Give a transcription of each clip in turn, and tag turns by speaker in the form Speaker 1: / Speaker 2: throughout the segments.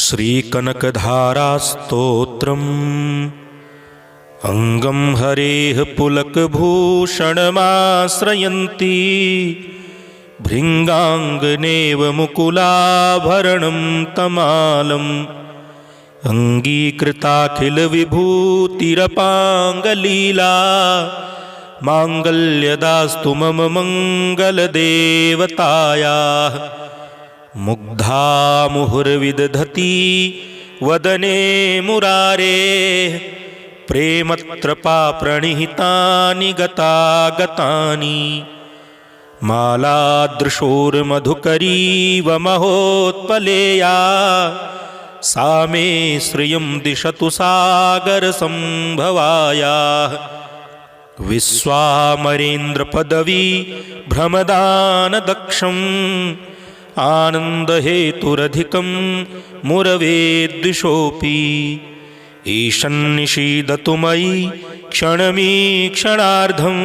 Speaker 1: श्रीकनकधारास्तोत्रम् अंगं हरेः पुलकभूषणमाश्रयन्ती भृङ्गाङ्गनेव मुकुलाभरणं तमालम् अङ्गीकृताखिलविभूतिरपाङ्गलीला माङ्गल्यदास्तु मम मङ्गलदेवतायाः। मुग्धा मुहुर्विदधती वदने मुरारेः प्रेमत्रपा प्रणिहितानि गतागतानि। मालादृशोर्मधुकरीव महोत्पलेया सा मे श्रियं दिशतु सागरसम्भवायाः। विश्वामरेन्द्रपदवी भ्रमदानदक्षम् आनन्दहेतुरधिकं मुरवेद्विषोऽपि। ईशन्निषीदतु मयि क्षणमीक्षणार्धम्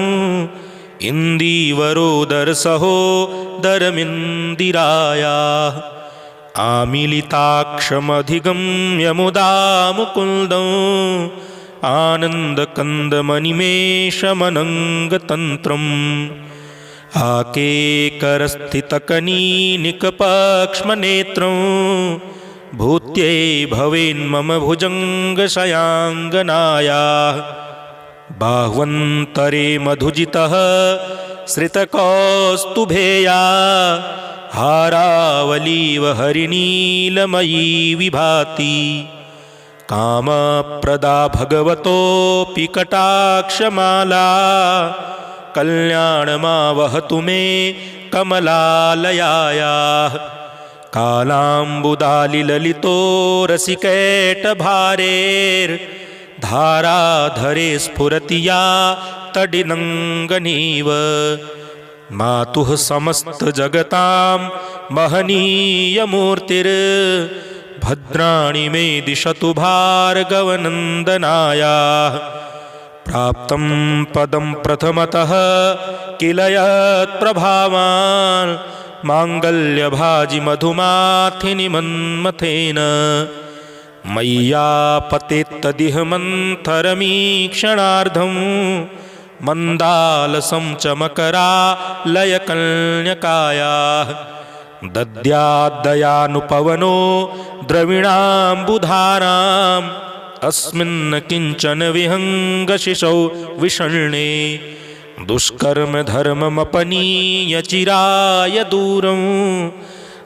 Speaker 1: इन्दीवरोदरसहोदरमिन्दिरायाः। आमीलिताक्षमधिगम्य मुदा मुकुन्दम् आनन्दकन्दमनिमेषमनङ्गतन्त्रम्। आकेकरस्थितकनीनिकपक्ष्मनेत्रम् भूत्यै भवेन्मम भुजङ्गशयाङ्गनायाः। बाह्वन्तरे मधुजितः श्रितकौस्तुभेया हारावलीव हरिनीलमयी विभाति। कामप्रदा भगवतोऽपि कटाक्षमाला कल्याणमावहतु मे कमलालयायाः। कालाम्बुदालिललितो रसिकैटभारेर्धाराधरे स्फुरति या तडिनङ्गनीव। मातुः समस्तजगतां महनीयमूर्तिर्भद्राणि मे दिशतु भार्गवनन्दनायाः। प्राप्तं पदं प्रथमतः किल यत्प्रभावान् माङ्गल्यभाजि मधुमाथिनि मन्मथेन। मय्यापतेत्तदिह मन्थरमीक्षणार्धम् मन्दालसं च मकरालयकन्यकायाः। दद्याद्दयानुपवनो द्रविणाम्बुधाराम् अस्मिन् किञ्चन विहङ्गशिशौ विषण्णे। दुष्कर्म धर्ममपनीय चिराय दूरं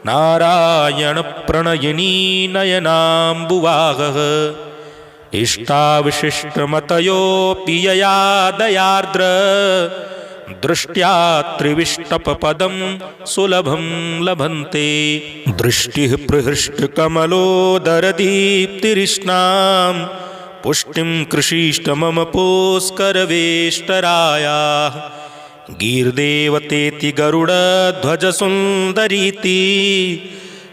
Speaker 1: नारायण प्रणयिनी नयनाम्बुवागः। इष्टाविशिष्टमतयोऽपि यया दयार्द्र दृष्ट्या त्रिविष्टपपदं सुलभं लभन्ते। दृष्टिः प्रहृष्टकमलोदरदीप्तिरिष्णां पुष्टिं कृषीष्ट मम पुष्करवेष्टरायाः। गीर्देवतेति गरुडध्वजसुन्दरीति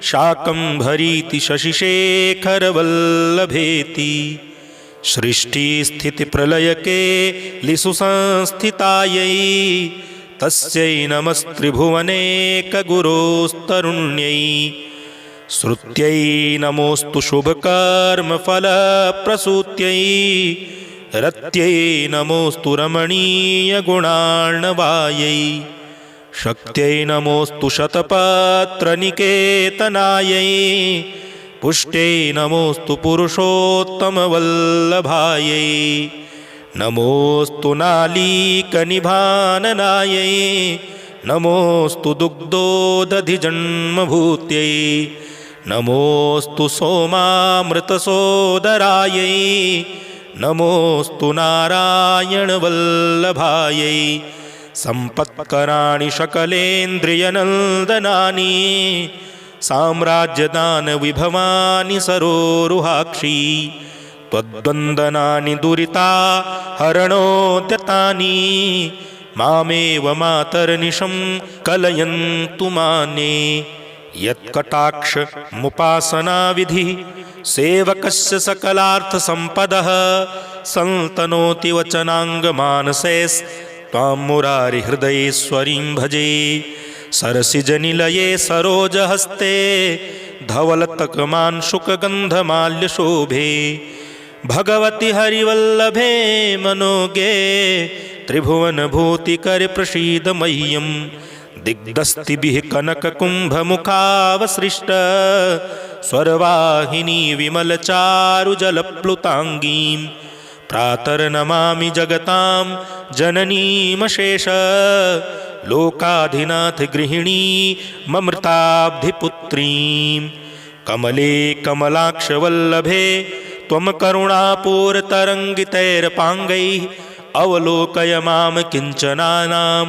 Speaker 1: शाकम्भरीति शशिशेखरवल्लभेति। सृष्टिस्थितिप्रलयके लिसुसंस्थितायै तस्यै नमस्त्रिभुवनेकगुरोस्तरुण्यै। श्रुत्यै नमोऽस्तु शुभकर्मफलप्रसूत्यै रत्यै नमोऽस्तु रमणीयगुणार्णवायै। शक्त्यै नमोऽस्तु शतपत्रनिकेतनायै पुष्ट्यै नमोऽस्तु पुरुषोत्तमवल्लभायै। नमोऽस्तु नालीकनिभाननायै नमोऽस्तु दुग्धोदधिजन्मभूत्यै। नमोऽस्तु सोमामृतसोदरायै नमोऽस्तु नारायणवल्लभायै। सम्पत्कराणि सकलेन्द्रियनन्दनानि साम्राज्यदानविभवानि सरोरुहाक्षी। त्वद्वन्दनानि दुरिता हरणोद्यतानि मामेव मातर्निशं कलयन्तु माने। यत्कटाक्षमुपासनाविधिः सेवकस्य सकलार्थसम्पदः सन्तनोति वचनाङ्गमानसैस्त्वां मुरारिहृदयेश्वरीं भजे। सरसिजनिलये सरोजहस्ते धवलतकमान् शुकगन्धमाल्यशोभे भगवति हरिवल्लभे मनोगे त्रिभुवनभूतिकरे प्रसीद मह्यम् दिग्दस्तिभिः कनककुम्भमुखावसृष्ट स्वरवाहिनी विमलचारुजलप्लुताङ्गीं प्रातर्नमामि जगतां जननीमशेष लोकाधिनाथ गृहिणी ममृताब्धिपुत्रीं कमले कमलाक्षवल्लभे त्वं करुणापूरतरङ्गितैरपाङ्गैः अवलोकय मां किञ्चनानां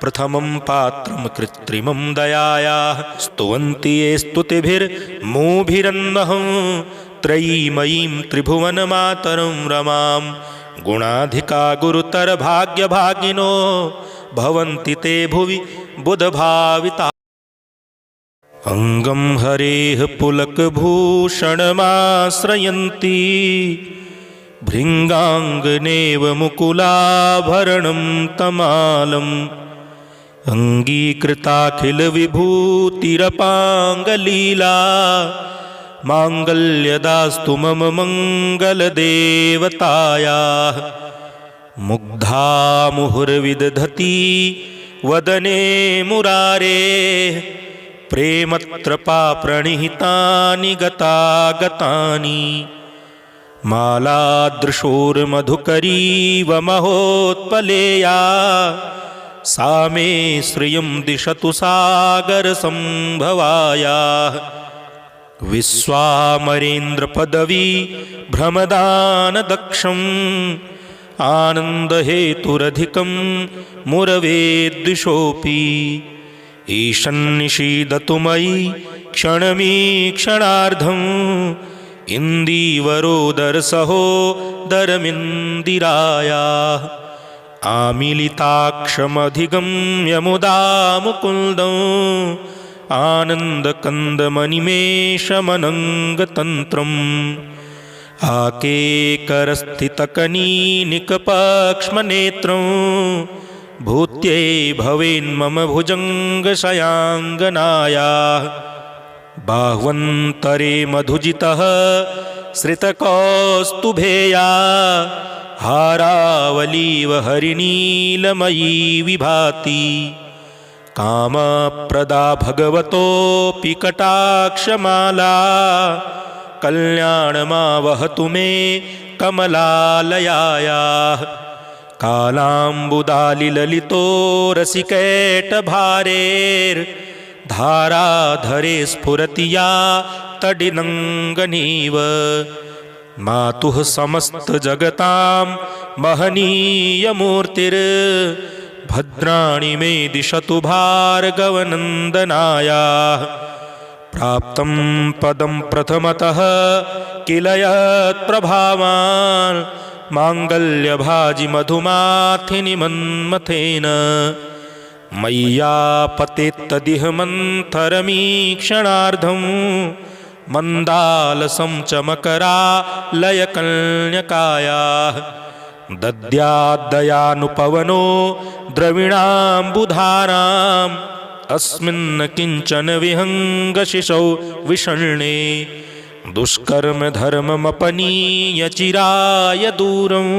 Speaker 1: प्रथमं पात्रं कृत्रिमं दयायाः स्तुवन्ति ये स्तुतिभिर्मूभिरन्वहं त्रयीमयीं त्रिभुवनमातरं रमां गुणाधिका गुरुतरभाग्यभागिनो भवन्ति ते भुवि बुधभाविता अङ्गं हरेः पुलकभूषणमाश्रयन्ति भृङ्गाङ्गनेव मुकुलाभरणं तमालम् अङ्गीकृताखिलविभूतिरपाङ्गलीला माङ्गल्यदास्तु मम मङ्गलदेवतायाः मुग्धा मुहुर्विदधती वदने मुरारेः प्रेमत्रपा प्रणिहितानि गतागतानि मालादृशोर्मधुकरीव महोत्पलेया सा मे श्रियं दिशतु सागरसम्भवायाः विश्वामरेन्द्रपदवी भ्रमदानदक्षम् आनन्दहेतुरधिकं मुरवे द्विषोऽपि ईशन्निषीदतु मयि क्षणमीक्षणार्धम् इन्दीवरोदरसहोदरमिन्दिरायाः आमीलिताक्षमधिगम्य मुदा मुकुन्दम् आनन्दकन्दमनिमेषमनङ्गतन्त्रम् आकेकरस्थितकनीनिकपक्ष्मनेत्रं भूत्यै भवेन्मम भुजङ्गशयाङ्गनायाः बाह्वन्तरे मधुजितः श्रितकौस्तुभेया हारावलीव हरिनीलमयी विभाति कामप्रदा भगवतोऽपि कटाक्षमाला कल्याणमावहतु मे कमलालयायाः कालाम्बुदालिललितो रसिकैटभारेर्धाराधरे स्फुरति या तडिनङ्गनीव मातुः समस्तजगतां महनीयमूर्तिर्भद्राणि मे दिशतु भार्गवनन्दनायाः प्राप्तं पदं प्रथमतः किल यत्प्रभावान् माङ्गल्यभाजि मधुमाथिनि मन्मथेन मय्यापतेत्तदिह मन्थरमीक्षणार्धं मन्दालसं च मकरालयकन्यकायाः दद्याद्दयानुपवनो द्रविणाम्बुधाराम् अस्मिन् किञ्चन विहङ्गशिशौ विषण्णे दुष्कर्म धर्ममपनीय चिराय दूरं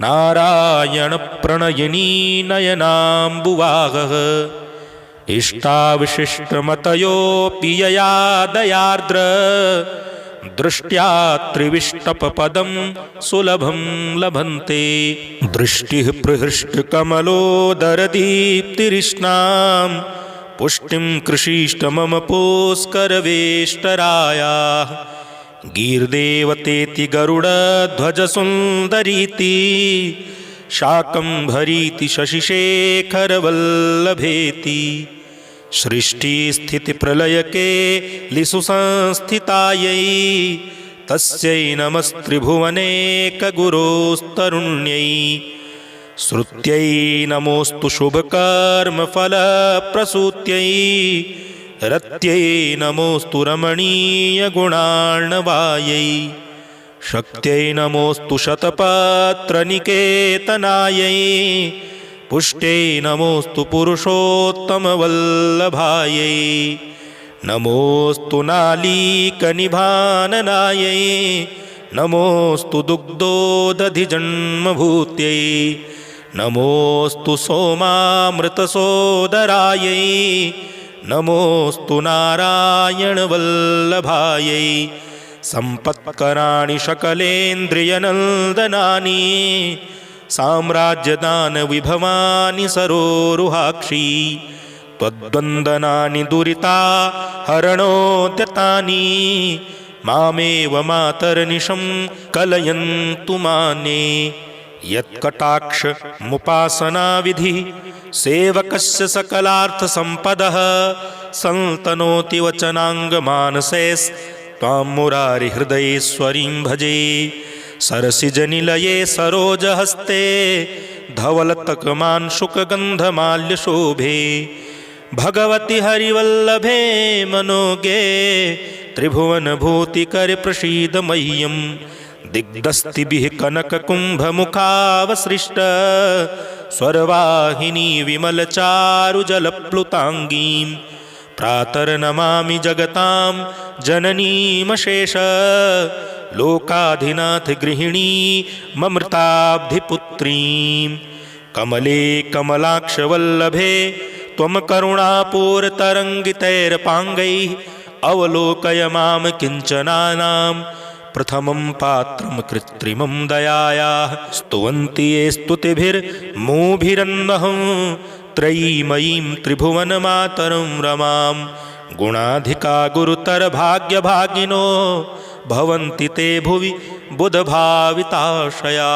Speaker 1: नारायणप्रणयिनी नयनाम्बुवागः इष्टाविशिष्टमतयोऽपि यया दयार्द्र दृष्ट्या त्रिविष्टपपदं सुलभं लभन्ते दृष्टिः प्रहृष्टकमलोदरदीप्तिरिष्णां पुष्टिं कृषीष्ट मम पुष्करवेष्टरायाः गीर्देवतेति गरुडध्वजसुन्दरीति शाकम्भरीति शशिशेखरवल्लभेति सृष्टिस्थितिप्रलयके लिसु संस्थितायै तस्यै नमस्त्रिभुवनेकगुरोस्तरुण्यै श्रुत्यै नमोऽस्तु शुभकर्मफलप्रसूत्यै रत्यै नमोऽस्तु रमणीयगुणार्णवायै शक्त्यै नमोऽस्तु शतपत्रनिकेतनायै पुष्ट्यै नमोऽस्तु पुरुषोत्तमवल्लभायै नमोऽस्तु नालीकनिभाननायै नमोऽस्तु दुग्धोदधिजन्मभूत्यै नमोऽस्तु सोमामृतसोदरायै नमोऽस्तु नारायणवल्लभायै सम्पत्कराणि सकलेन्द्रियनन्दनानि साम्राज्यदानविभवानि सरोरुहाक्षी त्वद्वन्दनानि दुरिता हरणोद्यतानि मामेव मातर्निशं कलयन्तु माने यत्कटाक्षमुपासनाविधिः सेवकस्य सकलार्थसम्पदः सन्तनोति वचनाङ्गमानसैस्त्वां मुरारिहृदयेश्वरीं भजे सरसिजनिलये सरोजहस्ते धवलतकमांशुकगन्धमाल्यशोभे भगवति हरिवल्लभे मनोगे त्रिभुवनभूतिकरप्रसीद मह्यं दिग्दस्तिभिः कनककुम्भमुखावसृष्ट स्वरवाहिनी विमलचारुजलप्लुताङ्गीं प्रातर्नमामि जगतां जननीमशेष लोकाधिनाथ गृहिणी ममृताब्धिपुत्रीं कमले कमलाक्षवल्लभे त्वं करुणापूरतरङ्गितैरपाङ्गैः अवलोकय मां किञ्चनानां प्रथमं पात्रं कृत्रिमं दयायाः स्तुवन्ति ये स्तुतिभिर्मूभिरन्वहं त्रयीमयीं त्रिभुवनमातरं रमां गुणाधिका गुरुतरभाग्यभागिनो भवन्ति ते भुवि बुधभाविताशया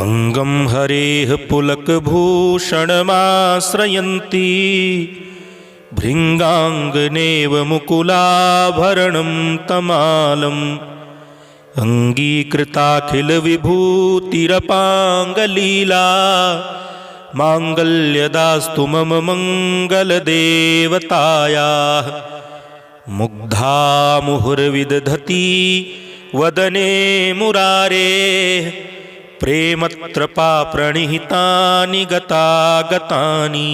Speaker 1: अङ्गं हरेः पुलकभूषणमाश्रयन्ती भृङ्गाङ्गनेव मुकुलाभरणं तमालम् अङ्गीकृताखिलविभूतिरपाङ्गलीला माङ्गल्यदास्तु मम मङ्गलदेवतायाः मुग्धा मुहुर्विदधती वदने मुरारेः प्रेमत्रपाप्रणिहितानि गतागतानि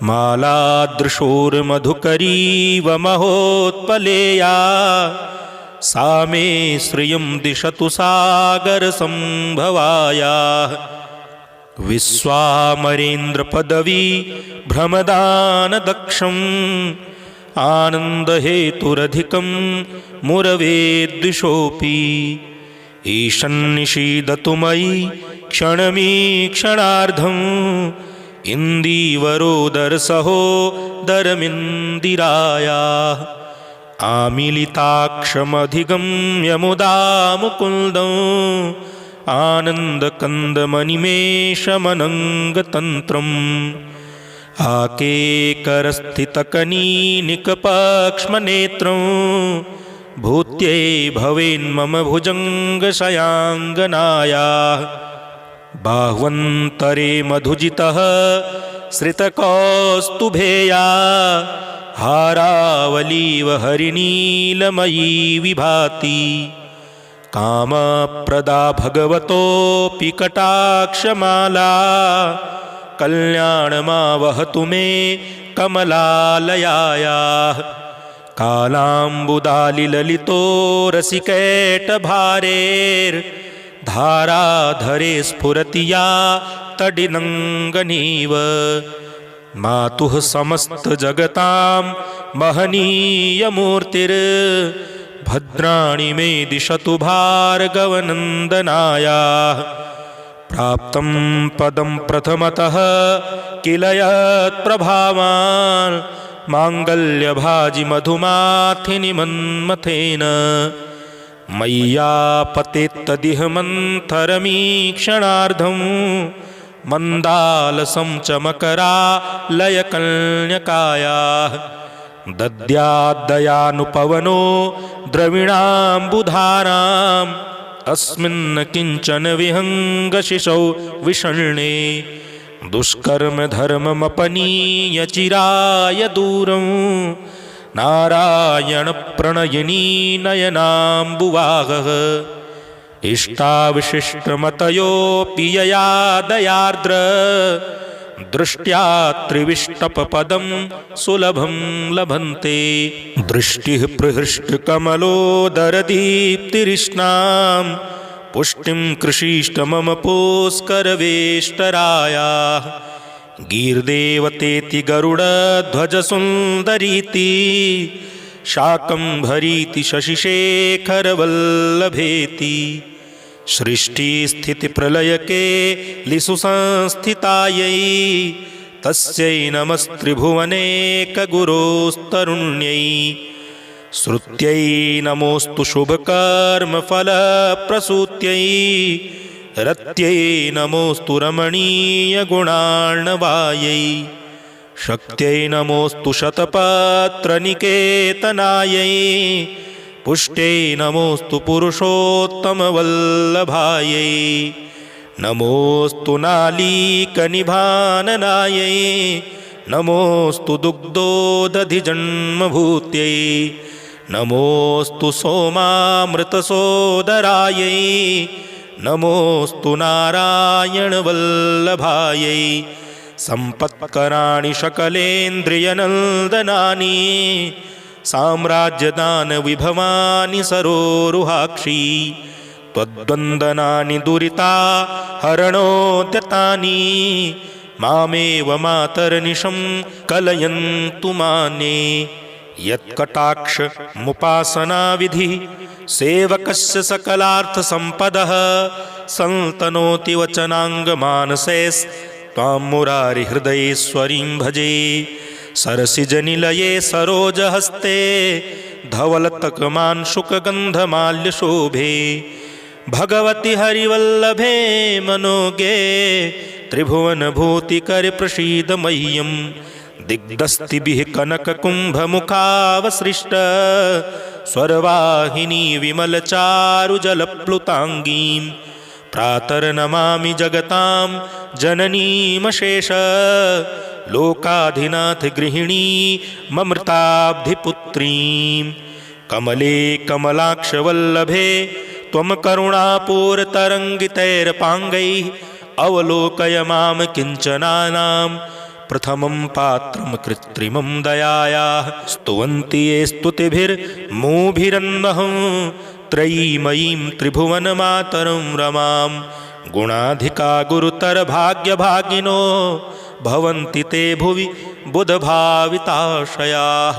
Speaker 1: मालादृशोर्मधुकरीव महोत्पलेया सा मे श्रियं दिशतु सागरसम्भवायाः विश्वामरेन्द्रपदवी भ्रमदानदक्षम् आनन्दहेतुरधिकं मुरवेद्विषोऽपि ईशन्निषीदतु मयि क्षणमीक्षणार्धम् इन्दीवरोदरसहोदरमिन्दिरायाः आमीलिताक्षमधिगम्य मुदा मुकुन्दं आनन्दकन्दमनिमेषमनङ्गतन्त्रम् आकेकरस्थितकनीनिकपक्ष्मनेत्रं भूत्यै भवेन्मम भुजङ्गशयाङ्गनायाः बाह्वन्तरे मधुजितः श्रितकौस्तुभेया हारावलीव हरिनीलमयी विभाति कामप्रदा भगवतोऽपि कटाक्षमाला कल्याणमावहतु मे कमलालयायाः कालाम्बुदालिललितो रसिकैटभारेर्धाराधरे स्फुरति या तडिनङ्गनीव मातुः समस्तजगतां महनीयमूर्तिर्भद्राणि मे दिशतु भार्गवनन्दनायाः प्राप्तं पदं प्रथमतः किल यत्प्रभावान् माङ्गल्यभाजिमधुमाथिनि मन्मथेन मय्यापतेत्तदिह मन्थरमीक्षणार्धं मन्दालसं च मकरालयकन्यकायाः दद्याद्दयानुपवनो द्रविणाम्बुधाराम् अस्मिन् किञ्चन विहङ्गशिशौ विषण्णे दुष्कर्मधर्ममपनीय चिराय दूरं नारायणप्रणयिनी नयनाम्बुवाहः इष्टाविशिष्टमतयोऽपि यया दयार्द्र दृष्ट्या त्रिविष्टपपदं सुलभं लभन्ते दृष्टिः प्रहृष्टकमलोदरदीप्तिरिष्णां पुष्टिं कृषीष्ट मम पुष्करवेष्टरायाः गीर्देवतेति गरुडध्वजसुन्दरीति शाकम्भरीति शशिशेखरवल्लभेति सृष्टिस्थितिप्रलयके लिसु संस्थितायै तस्यै नमस्त्रिभुवनेकगुरोस्तरुण्यै श्रुत्यै नमोऽस्तु शुभकर्मफलप्रसूत्यै रत्यै नमोऽस्तु रमणीयगुणार्णवायै शक्त्यै नमोऽस्तु शतपत्रनिकेतनायै पुष्ट्यै नमोऽस्तु पुरुषोत्तमवल्लभायै नमोऽस्तु नालीकनिभाननायै नमोऽस्तु दुग्धोदधिजन्मभूत्यै नमोऽस्तु सोमामृतसोदरायै नमोऽस्तु नारायणवल्लभायै सम्पत्कराणि सकलेन्द्रियनन्दनानि साम्राज्यदानविभवानि सरोरुहाक्षी त्वद्वन्दनानि दुरिता हरणोद्यतानि मामेव मातर्निशं कलयन्तु माने यत्कटाक्षमुपासनाविधिः सेवकस्य सकलार्थसम्पदः सन्तनोति वचनाङ्गमानसैस्त्वां मुरारिहृदयेश्वरीं भजे सरसिजनिलये सरोजहस्ते धवलतकमांशुकगन्धमाल्यशोभे भगवति हरिवल्लभे मनोगे त्रिभुवनभूतिकरे प्रसीद मह्यं दिग्दस्तिभिः कनककुम्भमुखावसृष्ट स्वरवाहिनी विमलचारुजलप्लुताङ्गीं प्रातर्नमामि जगतां जननीमशेष लोकाधिनाथ गृहिणी ममृताब्धिपुत्रीं कमले कमलाक्षवल्लभे त्वं करुणापूरतरङ्गितैरपाङ्गैः अवलोकय मां किञ्चनानां प्रथमं पात्रं कृत्रिमं दयायाः स्तुवन्ति ये स्तुतिभिर्मूभिरन्वहं त्रयीमयीं त्रिभुवनमातरं रमां गुणाधिका गुरुतरभाग्यभागिनो भवन्ति ते भुवि बुधभाविताशयाः।